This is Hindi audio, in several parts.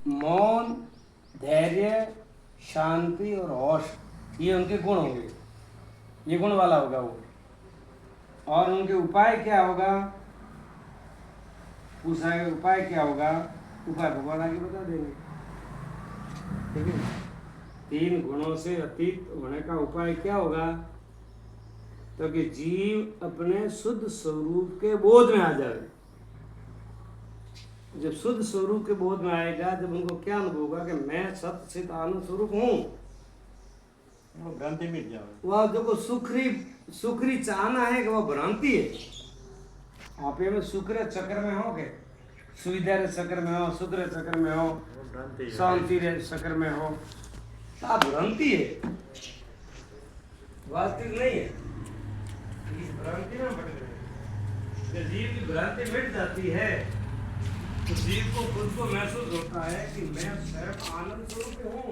मौन, धैर्य, शांति और होश, ये उनके गुण होंगे। ये गुण वाला होगा वो। और उनके उपाय क्या होगा, पूछा है उपाय क्या होगा, उपाय भगवान आगे बता देंगे। ठीक है, 3 गुणों से अतीत होने का उपाय क्या होगा, तो कि जीव अपने शुद्ध स्वरूप के बोध में आ जाए। जब शुद्ध स्वरूप के बोध में आएगा, जब उनको क्या अनुभव होगा कि मैं सत्य चित आनंद स्वरूप हूँ, वो भ्रांति मिट जाए। वह जो को सुखरी चाहना है कि वह भ्रांति है। आप में शुक्र चक्र में हो के सुविधा रे चक्र में हो, शुक्र चक्र में हो, शांति रे चक्र में हो, तो आप भ्रांति है, वास्तविक नहीं है। इस भ्रांति में भटक रहे। जब जीव की भ्रांति मिट जाती है तो जीव को खुद को महसूस होता है कि मैं स्वयं आनंद स्वरूप हूँ।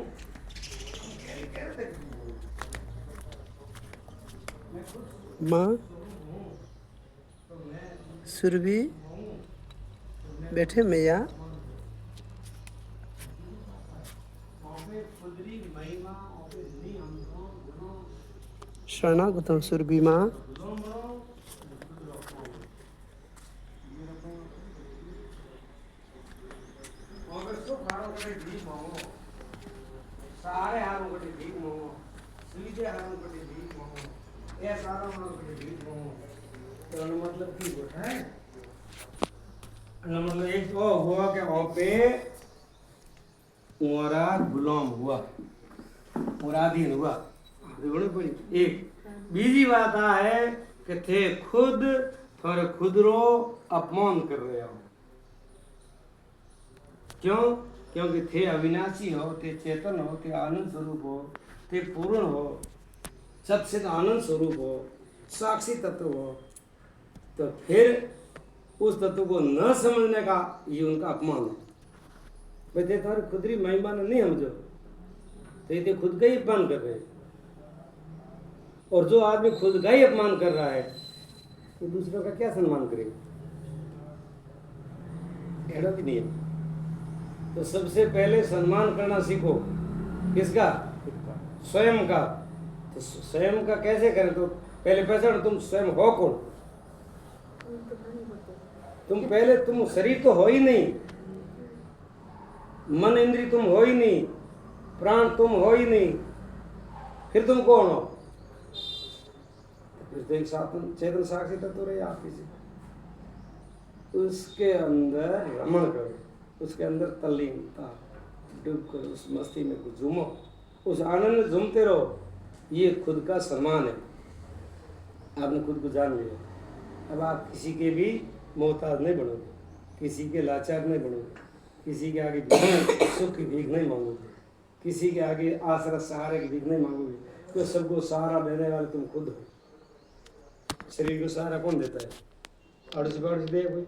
माँ सुरभि बैठे मैया, शरणागतम सुरभि माँ। सारे हारों को ठीक मोहो, सीधे हारों को ठीक मोहो, ये सारा हारों को ठीक मोहो। तो मतलब की होता है, मतलब एक तो हुआ कि वहाँ पे उमरा गुलाम हुआ, मुरादीन हुआ। एक बीजी बात है कि थे खुद फिर खुद रो अपमान कर रहे हो। क्यों? क्योंकि थे अविनाशी हो, थे चेतन हो, थे आनंद स्वरूप हो, थे पूर्ण हो, सत्सिद्ध आनंद स्वरूप हो, साक्षी तत्व हो, तो फिर उस तत्व को न समझने का ये उनका अपमान है। भाई थे तुम्हारी खुदरी महिमा नहीं समझो, तो ये खुद का ही अपमान कर रहे हैं। और जो आदमी खुद का ही अपमान कर रहा है तो दूसरों का क्या सम्मान करेगा? ऐसा भी नहीं है। तो सबसे पहले सम्मान करना सीखो। किसका? स्वयं का। तो स्वयं का कैसे करें? तो पहले पहचानो तुम स्वयं हो कौन। तुम शरीर तो हो ही नहीं, मन इंद्री तुम हो ही नहीं, प्राण तुम हो ही नहीं, फिर तुम कौन हो? फिर तो एक चेतन साक्षी तत्व रहे आप किसी, उसके अंदर रमण करो, उसके अंदर तल्लीनता डूब कर उस मस्ती में कुछ झूमो, उस आनंद में झूमते रहो। ये खुद का सम्मान है। आपने खुद को जान लिया, अब आप किसी के भी मोहताज नहीं बनोगे, किसी के लाचार नहीं बनोगे, किसी के आगे सुख की भीख नहीं मांगोगे, किसी के आगे आसरा सहारे की भीख नहीं मांगोगे, तो सबको सहारा देने वाले तुम खुद हो। शरीर को सहारा कौन देता है? पड़ोसी दे कोई?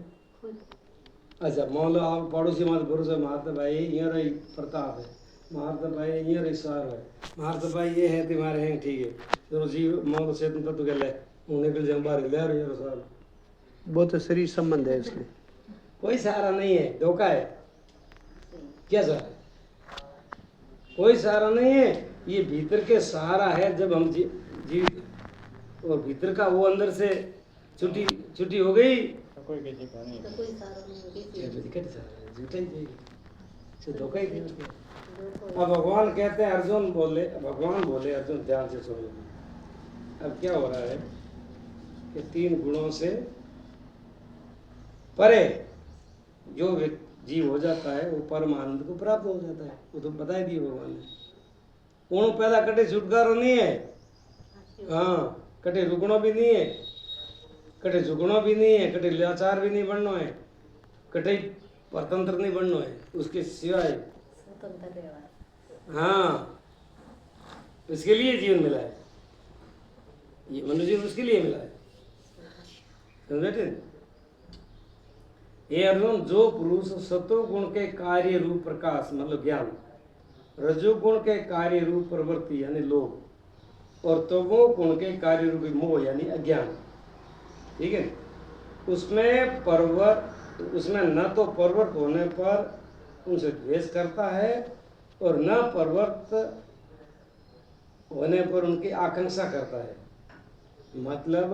अच्छा मान लो आप पड़ोसी मत भरोसा मारते भाई यहाँ रही प्रताप है, मारते भाई यहाँ रही सार है, मारते भाई ये है तुम्हारे हैं, ठीक है तो जीव मान से तुम तो गल है निकल जाओ बाहर ले रही है सार। वो तो शरीर संबंध है इसलिए कोई सहारा नहीं है, धोखा है। क्या सहारा? कोई सहारा नहीं है। ये भीतर के सहारा है। जब हम जी और भीतर का वो अंदर से छुट्टी हो गई तो कोई किसी का नहीं। तो कोई सहारा नहीं होगी। धोखा ही। अब भगवान कहते हैं, भगवान बोले अर्जुन ध्यान से सुनो। अब क्या हो रहा है कि 3 गुणों से परे जो जीव हो जाता है वो परम आनंद को प्राप्त हो जाता है। वो तो बता ही दिया भगवान ने। पूर्ण पैदा कटे छुटकारो नहीं है। हाँ, कटे रुकनो भी नहीं है, कटे झुकनो भी नहीं है, कटे लाचार भी नहीं बनना है, कटे परतंत्र नहीं बनना है, उसके सिवाय स्वतंत्र रहना। हाँ, इसके लिए जीवन मिला है। ये मनुष्य जीवन उसके लिए मिला है। समझे? ये अर्जुन, जो पुरुष सतो गुण के कार्य रूप प्रकाश मतलब ज्ञान, रजोगुण के कार्य रूप प्रवृत्ति यानी लोभ, और तमो गुण के कार्य रूपी मोह यानी अज्ञान, ठीक है, उसमें न तो परवर्त होने पर उनसे द्वेष करता है और न परवर्त होने पर उनकी आकांक्षा करता है। मतलब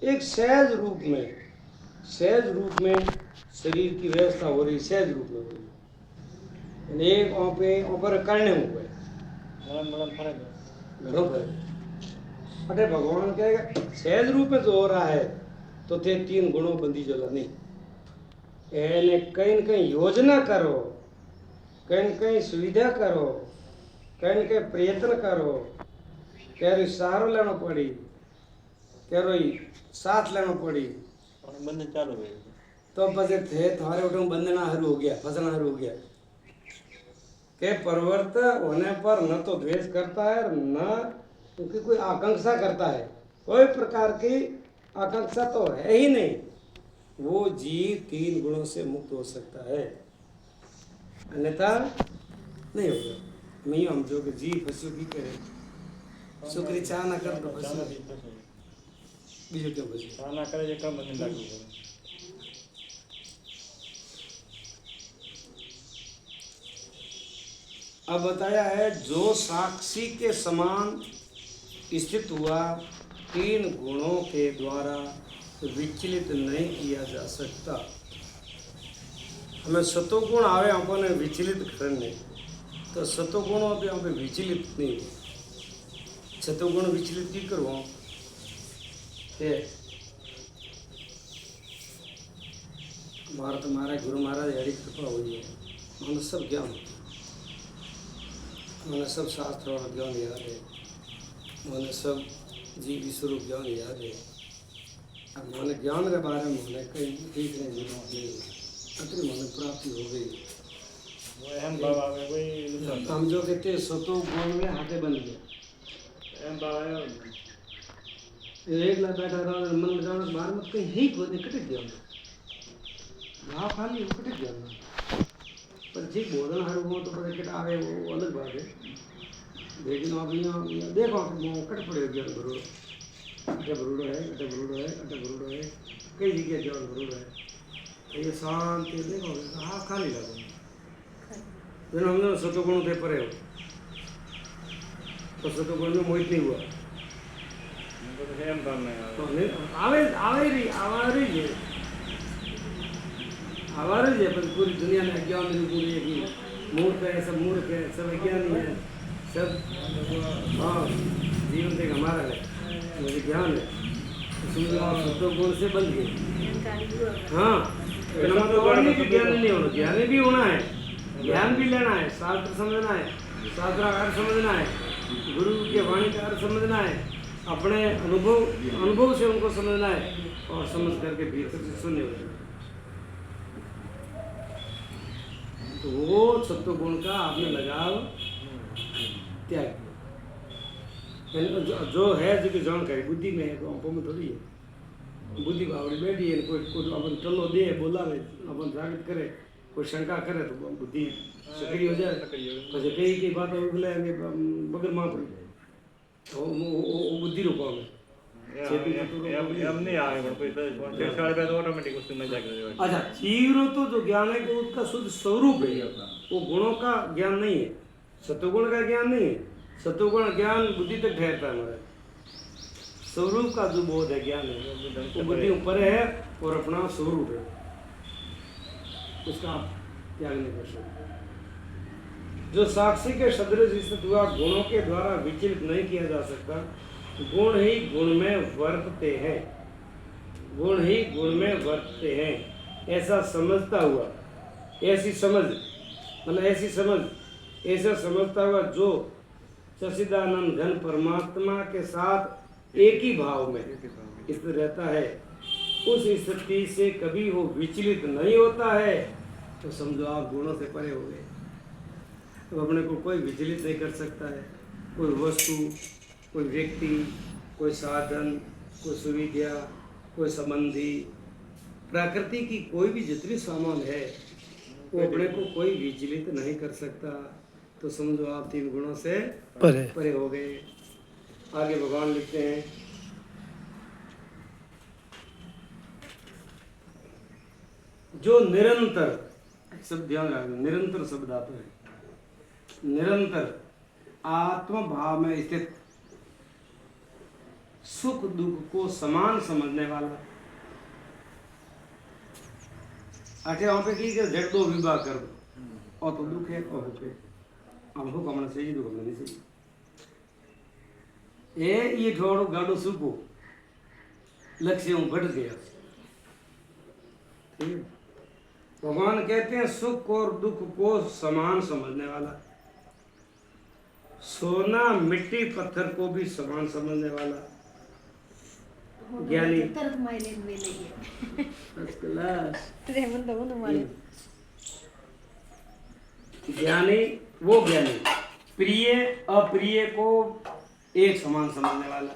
एक सहज रूप में शरीर की व्यवस्था हो रही, सहज रूप में हो रही। एक ऊपर करने हुए मलम फरक है। घरों पर अटे भगवान कहेगा सहज रूप में जो हो रहा है तो थे 3 गुणों बंदी जो नहीं एने कहीं न कहीं योजना करो, कहीं न कहीं सुविधा करो, कहीं न कहीं प्रयत्न करो, क्यारे सहारो लेना पड़ी, क्यारो साथ लेना पड़ी और बंधन चालू है। तो पछे थे थारे उठो बंधना हरु हो गया, फसना हरु हो गया। के परवर्त होने पर न तो द्वेष करता है न क्योंकि कोई आकांक्षा करता है, कोई प्रकार की आकांक्षा तो है ही नहीं। वो जीव 3 गुणों से मुक्त हो सकता है, अन्यथा नहीं होगा। मैं हम जो कि जीव फंसो की करे शुक्री चाह ना कर तो फंसो बीजो क्यों फंसो साना करे जे कम बंधन लागू करे। अब बताया है जो साक्षी के समान स्थित हुआ 3 गुणों के द्वारा विचलित नहीं किया जा सकता। हमें सतोगुण आवे अपने विचलित करने तो सतोगुणों पे हम विचलित नहीं हो। सतोगुण विचलित की करो हमारा तो महाराज गुरु महाराज हरी कृपा हुई है, मैंने सब ज्ञान, मैंने सब शास्त्र और ज्ञान याद है, मैंने सब जीव स्वरूप ज्ञान याद है। अब मैंने ज्ञान के बारे में मैंने कहीं ठीक नहीं जरूरत नहीं, अतरी मैंने प्राप्ति हो गई। वो अहम भाव आवे वही हम जो कहते सतो गुण में हाथे बन गया, अहम भाव आया एक ला बैठा रहा मन में जाना बाहर मत कहीं ही को कटक गया घाव खाली कटक गया पर जी बोधन हर वो तो पता किट आवे वो अलग बात है। लेकिन अब यहाँ देखो कट पड़े गया बरूड अटे बरूडो है, अटे बरूडो है, अटे बरूडो है, कई जगह जाओ बरूडो है तो ये शांति देखो हाँ खाली लगा जन हम लोग सतोगुण थे परे हो तो सतोगुण में मोहित नहीं हुआ तो अहम भाव में आवाज है पर पूरी दुनिया में अज्ञान पूरी है कि मूर्ख है, सब मूर्ख है, सब अज्ञानी है, सब हाँ जीवन देख हमारा है, मुझे ज्ञान है समझो आप सतोगुण से बन गए। हाँ ज्ञानी नहीं होना, ज्ञानी भी होना है, ज्ञान भी लेना है, शास्त्र समझना है, शास्त्र का अर्थ समझना है, गुरु के वाणी का अर्थ समझना है, अपने अनुभव से उनको समझना है और समझ करके भीतर से सुनने होते। तो वो सत्वगुण का आपने लगाव त्याग किया। जो है जो कि जानकारी बुद्धि में है तो आपको में थोड़ी है, बुद्धि बावड़ी बैठी है, कोई अपन टल्लो दे बोलावे अपन जागृत करे, कोई शंका करे तो बुद्धि सक्रिय हो जाए, પછી कई बात उगले बगल मां पड़ी तो वो बुद्धि रूपा में एम नहीं आए पर कोई तो सारे पे ऑटोमेटिक उसमें में जाके अच्छा जीव तो जो ज्ञान है कि उसका शुद्ध स्वरूप है, वो गुणों का ज्ञान नहीं है, सत्वगुण का ज्ञान नहीं है। सत्वगुण ज्ञान बुद्धि तक ठहरता है, हमारे स्वरूप का जो बोध है ज्ञान है वो बुद्धि ऊपर है और अपना स्वरूप है, उसका आप त्याग नहीं कर सकते। जो साक्षी के सदृश स्थित हुआ गुणों के द्वारा विचलित नहीं किया जा सकता, गुण ही गुण में वर्तते हैं, गुण ही गुण में वर्तते हैं, ऐसा समझता हुआ, ऐसी समझ मतलब ऐसा समझता हुआ जो सच्चिदानंद घन परमात्मा के साथ एक ही भाव में स्थित रहता है, उस स्थिति से कभी वो विचलित नहीं होता है। तो समझो आप गुणों से परे हो गए, तो अपने को कोई विचलित नहीं कर सकता है। कोई वस्तु, कोई व्यक्ति, कोई साधन, कोई सुविधा, कोई संबंधी, प्रकृति की कोई भी जितनी सामान है वो अपने को कोई विचलित नहीं कर सकता। तो समझो आप 3 गुणों से परे हो गए। आगे भगवान लिखते हैं, जो निरंतर सब ध्यान रखना, निरंतर शब्द आता है, निरंतर आत्म भाव में स्थित, सुख दुख को समान समझने वाला। अच्छा वहां पे की झट दो विवाह कर दो, और तो दुख है और दुख है, हम को कमना चाहिए, दुख नहीं चाहिए। ये थोड़ो गाड़ो सुखो लक्ष्य हूं बढ़ गया। ठीक है, भगवान कहते हैं सुख और दुख को समान समझने वाला, सोना मिट्टी पत्थर को भी समान समझने वाला ज्ञानी। तरत मायने में नहीं है फर्स्ट क्लास रेमन तो वो मारे ज्ञानी, वो ज्ञानी प्रिय अप्रिय को एक समान समझने वाला।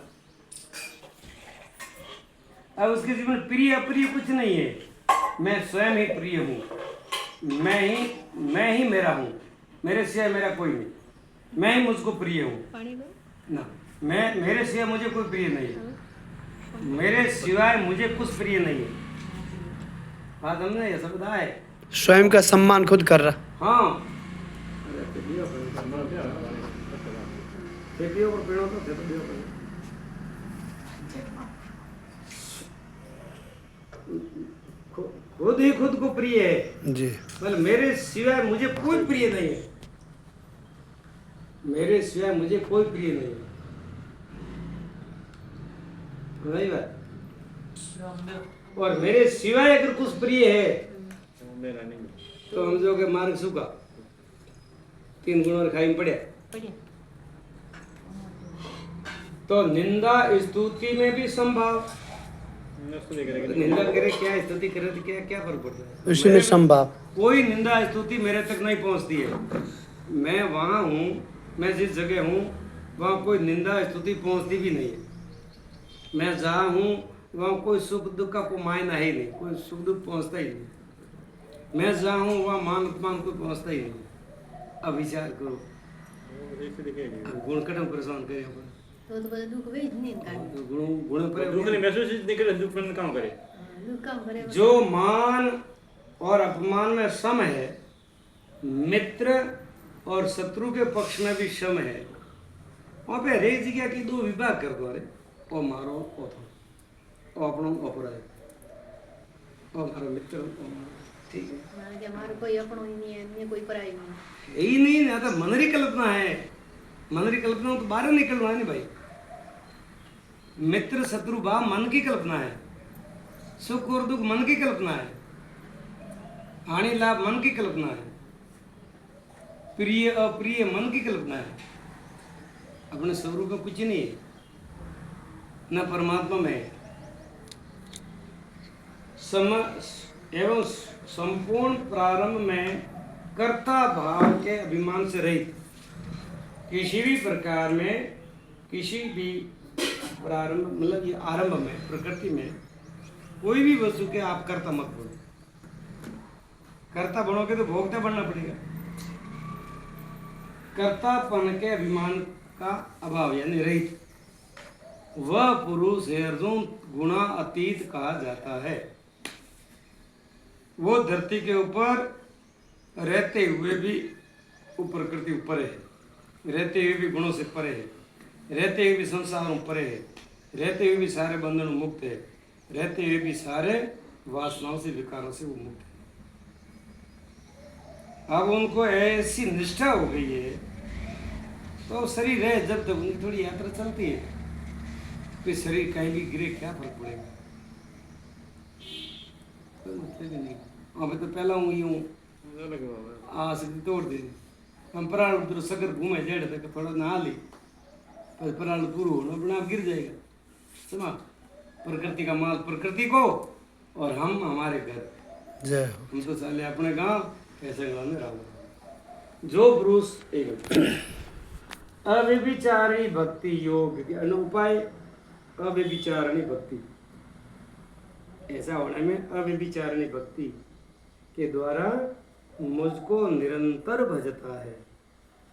अब उसके जीवन में प्रिय अप्रिय कुछ नहीं है, मैं स्वयं ही प्रिय हूँ, मैं ही मेरा हूँ, मेरे सिवाय मेरा कोई नहीं, मैं ही मुझको प्रिय हूँ पानी लो ना, मैं मेरे सिवाय मुझे कोई प्रिय नहीं है, मेरे सिवाय मुझे कुछ प्रिय नहीं है। बात हमने ये शब्द है, स्वयं का सम्मान खुद कर रहा। हाँ हमारा क्या है? खेतियों पर पेड़ों तो खेतियों पर खुद ही खुद को प्रिय है, जी मतलब मेरे सिवाय मुझे कोई प्रिय नहीं है, मेरे सिवाय मुझे कोई प्रिय नहीं है। नहीं बात, और मेरे सिवाय अगर कुछ प्रिय है मेरा नहीं। तो हम जो के मार्ग सूखा 3 गुण और खाई में पड़े। बढ़िया तो निंदा स्तुति में भी संभाव, निंदा करे क्या स्तुति करे तो क्या क्या फर्क पड़ता है, उसी में संभाव। कोई निंदा स्तुति मेरे तक नहीं पहुंचती है, मैं वहाँ हूँ, मैं जिस जगह हूँ वहाँ कोई निंदा स्तुति पहुंचती भी नहीं है, मैं जहाँ हूँ वहाँ कोई सुख दुख का कोई मायना ही नहीं, कोई सुख दुख पहुँचता ही नहीं, मैं जहाँ हूँ वहाँ मान अपमान कोई पहुँचता ही नहीं। अब विचार करो, गुण कटम परेशान करे अपन, तो बड़ा दुख वे नहीं का गुण दुख पर नहीं महसूस नहीं करे, दुख में काम करे। दुख काम करे जो मान और अपमान में सम है, मित्र और शत्रु के पक्ष में भी सम है, वहाँ पे हरेक जगह की 2 विभाग कर दो, अरे ओ मारो ओ थो ओ अपनो अपराध ओ मारो मित्र ओ मारो, ठीक है, माने के हमारो कोई अपनो ही नहीं है, अन्य कोई पराई नहीं। यही नहीं ना, तो मनरी कल्पना है, मनरी कल्पना तो बाहर निकलना है नहीं भाई। मित्र शत्रु भाव मन की कल्पना है, सुख और दुख मन की कल्पना है, हानि लाभ मन की कल्पना है, प्रिय अप्रिय मन की कल्पना है, अपने स्वरूप में कुछ नहीं है, न परमात्मा में है। एवं संपूर्ण प्रारंभ में कर्ता भाव के अभिमान से रहित, किसी भी प्रकार में किसी भी प्रारंभ मतलब ये आरंभ में प्रकृति में कोई भी वस्तु के आप कर्ता मत बनो, कर्ता बनोगे तो भोक्ता बनना पड़ेगा। कर्तापन के अभिमान का अभाव यानी रहित वह पुरुष है अर्जुन गुणा अतीत कहा जाता है। वो धरती के ऊपर रहते हुए भी वो प्रकृति ऊपर है, रहते हुए भी गुणों से परे है, रहते हुए भी संसारों परे है, रहते हुए भी सारे बंधनों मुक्त है, रहते हुए भी सारे वासनाओं से विकारों से वो मुक्त है। अब उनको ऐसी निष्ठा हो गई है तो शरीर है जब तक उनकी थोड़ी यात्रा चलती है, फिर शरीर कहीं भी गिरे क्या फर्क पड़ेगा, कोई मतलब ही नहीं। अभी तो पहला हूँ यूँ आसक्ति तोड़ दी, हम प्राण उधर सगर घूमे जेड़ तक थोड़ा नहा ली, पर प्राण पूरा होना अपने आप गिर जाएगा। समझ, प्रकृति का माल प्रकृति को और हम हमारे घर, जय हम तो चले अपने गांव, कैसे गाँव में रहो। जो पुरुष एक अव्यभिचारिणी भक्ति योग के अनुपाय, अव्यभिचारिणी भक्ति ऐसा होने में अव्यभिचारिणी भक्ति के द्वारा मुझको निरंतर भजता है,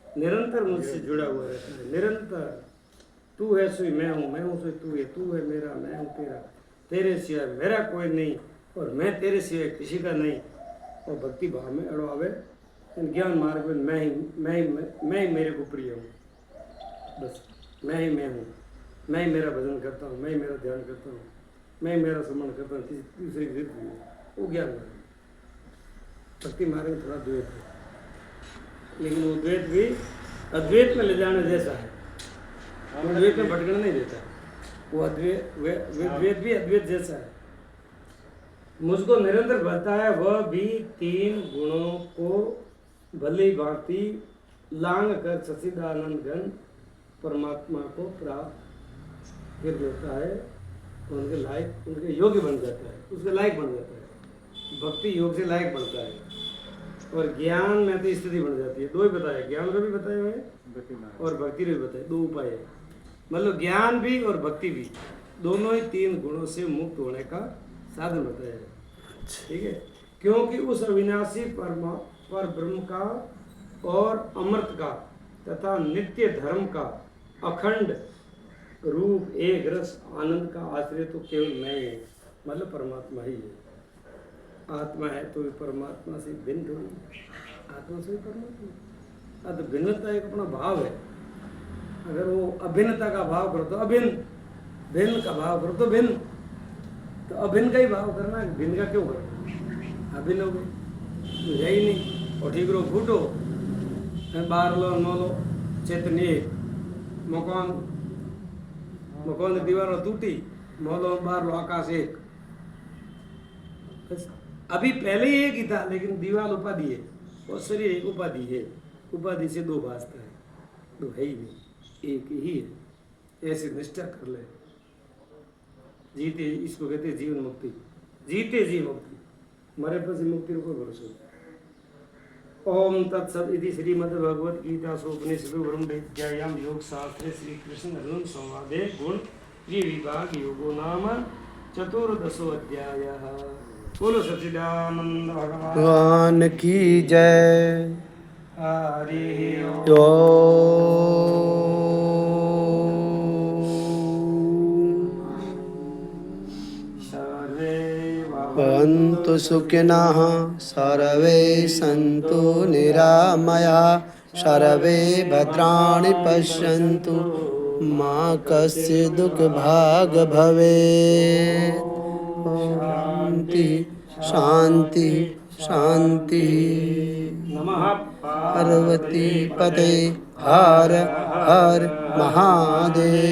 निरंतर मुझसे जुड़ा हुआ रहता है, निरंतर तू है सोई मैं हूँ सोई तू है, तू है मेरा मैं हूँ तेरा, तेरे सिवाय मेरा कोई नहीं और मैं तेरे सिवाय किसी का नहीं, और भक्ति भाव में अड़ो आवे ज्ञान मार्ग में मैं ही मेरे को प्रिय हूँ, बस मैं ही हूँ, मैं ही मेरा भजन करता हूँ, मैं ही मेरा ध्यान करता हूँ, मैं ही मेरा स्मरण करता हूँ, दूसरे की जिद नहीं है, वो ज्ञान मार्ग। भक्ति मार्ग में थोड़ा द्वैत है, लेकिन वो द्वैत भी अद्वैत में ले जाने जैसा है, वो द्वैत में भटकने नहीं देता, वो द्वैत भी अद्वैत जैसा है। मुझको निरंतर भरता है वह भी तीन गुणों को भली भांति लांग कर सच्चिदानंद घन परमात्मा को प्राप्त कर देता है, उनके लायक, उनके योग्य बन जाता है, उसके लायक बन जाता है। भक्ति योग से लायक बनता है और ज्ञान में तो स्थिति बन जाती है। दो ही बताया, ज्ञान का भी बताया हुए और भक्ति का भी बताया, दो उपाय है। मतलब ज्ञान भी और भक्ति भी दोनों ही तीन गुणों से मुक्त होने का साधन बताया है, ठीक है। क्योंकि उस अविनाशी पर ब्रह्म का और अमृत का तथा नित्य धर्म का अखंड रूप एक रस आनंद का आश्रय तो केवल मैं ही है, मतलब परमात्मा ही है। आत्मा है तो भी परमात्मा से भिन्न थोड़ी, आत्मा से भी परमात्मा। तो भिन्नता एक अपना भाव है, अगर वो अभिन्नता का भाव करो तो अभिन्न, भिन्न का भाव करो तो भिन्न, तो अभिन्न का ही भाव करना, भिन्न का क्यों करो? अभिन्न हो गए तो है ही नहीं। और ठीक रो फूटो 12 लो 9 लो चैतन्य एक, मकान दीवारों टूटी, 9 लो 12 लो आकाश एक। बस अभी पहले ही एक ही था, लेकिन दीवार उपाधि है और शरीर एक उपाधि है। उपाधि से दो भासता है, दो है ही नहीं, एक ही है। ऐसे निष्ठा कर ले, जीते, इसको कहते हैं जीवन मुक्ति, जीते जी मुक्ति, मरे पर मुक्ति को भरोसा। ओम तत्सत इति श्रीमद् भगवद गीता उपनिषदु ब्रह्मविद्यायां योग शास्त्रे श्री कृष्ण अर्जुन संवादे गुण विभाग योगो नाम चतुर्दशो अध्यायः। बोलो सच्चिदानंद भगवान की जय। हरि भवन्तु सुखिनः सर्वे सन्तु निरामयाः, सर्वे भद्राणि पश्यन्तु मा कश्चित् दुःखभाग् भवेत्। शान्ति शान्ति शान्ति। नमः पार्वती पते हर हर महादेव।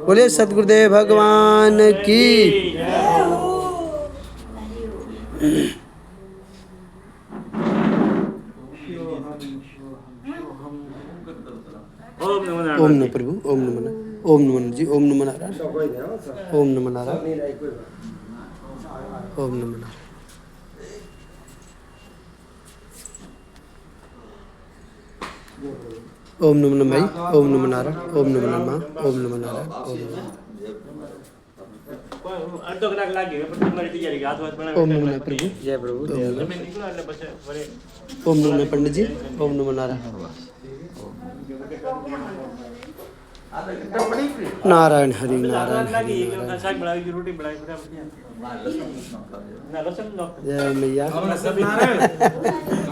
बोले सद्गुरुदेव भगवान की। ओम नमः प्रभु, ओम नमः, ओम नमः जी, ओम नमः नारायण, ओम नमः नारायण, ओम नमः नारायण। ओम नमः भाई, ओम नमः नारायण, ओम नमः नमः, ओम नमः नारायण, ओम नमः। અડધો કલાક લાગ્યો પણ તમારી તૈયારી હાથ વાત બનાવી ओम नमः प्रभु, जय प्रभु जय તમે નીકળો એટલે પછી વરે ओम नमः पंडित जी, ओम नमः नारायण, नारायण हरि नारायण हरि नारायण। શાક બનાવી ગઈ રોટી બનાવી બધા ના લસણ નો जय मैया, सत्यनारायण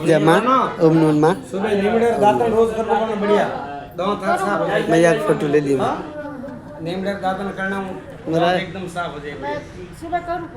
जय माँ, ओम नमः माँ। सुबह नीमड़े दातन रोज करना करना बढ़िया दांत हर साफ हो जाए। मैया की फोटो ले ली मैं। नीमड़े दातन करना मेरा एकदम साफ हो जाएगा। सुबह करूँ